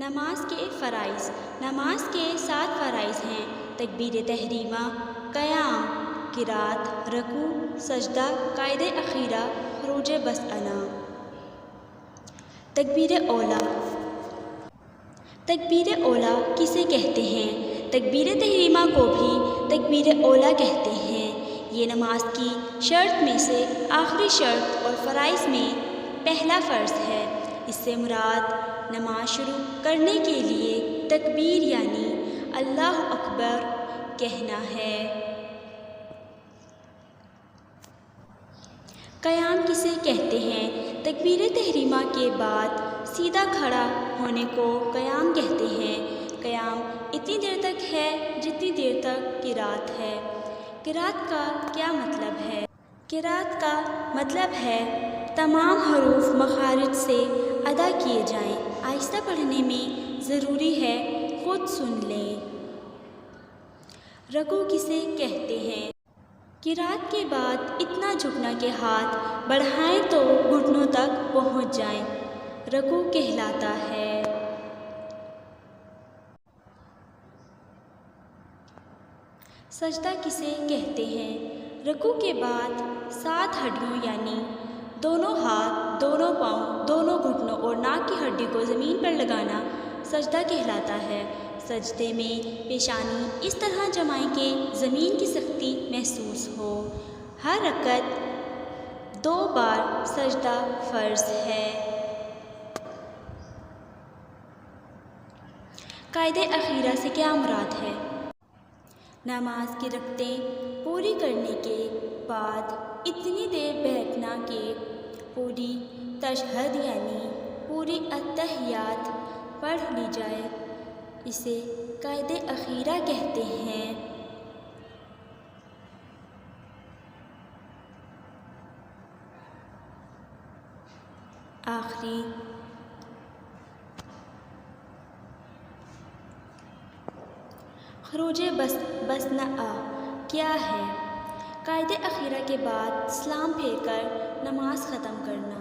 نماز کے فرائض۔ نماز کے 7 فرائض ہیں: تکبیر تحریمہ، قیام، قرات، رکوع، سجدہ، قائد اخیرہ، خروج بسملہ۔ تکبیر اولیٰ۔ تکبیر اولیٰ کسے کہتے ہیں؟ تکبیر تحریمہ کو بھی تکبیر اولیٰ کہتے ہیں۔ یہ نماز کی شرط میں سے آخری شرط اور فرائض میں پہلا فرض ہے۔ اس سے مراد نماز شروع کرنے کے لیے تکبیر یعنی اللہ اکبر کہنا ہے۔ قیام کسے کہتے ہیں؟ تکبیر تحریمہ کے بعد سیدھا کھڑا ہونے کو قیام کہتے ہیں۔ قیام اتنی دیر تک ہے جتنی دیر تک قرات ہے۔ قرات کا کیا مطلب ہے؟ قرات کا مطلب ہے تمام حروف مخارج سے ادا کیے جائیں۔ آہستہ پڑھنے میں ضروری ہے، خود سن لیں۔ رکوع کسے کہتے ہیں؟ قرات کے بعد اتنا جھکنا کہ ہاتھ بڑھائیں تو گھٹنوں تک پہنچ جائیں، رکوع کہلاتا ہے۔ سجدہ کسے کہتے ہیں؟ رکوع کے بعد 7 ہڈیوں یعنی دونوں ہاتھ، دونوں پاؤں، دونوں گھٹنوں اور ناک کی ہڈی کو زمین پر لگانا سجدہ کہلاتا ہے۔ سجدے میں پیشانی اس طرح جمائیں کہ زمین کی سختی محسوس ہو۔ ہر رکعت 2 بار سجدہ فرض ہے۔ قائد اخیرہ سے کیا مراد ہے؟ نماز کی رکعتیں پوری کرنے کے بعد اتنی دیر بیٹھنا کہ پوری تشہد یعنی پوری التحیات پڑھ لی جائے، اسے قائد اخیرہ کہتے ہیں۔ آخری خروج بسملہ کیا ہے؟ قائد اخیرہ کے بعد سلام پھیر کر نماز ختم کرنا۔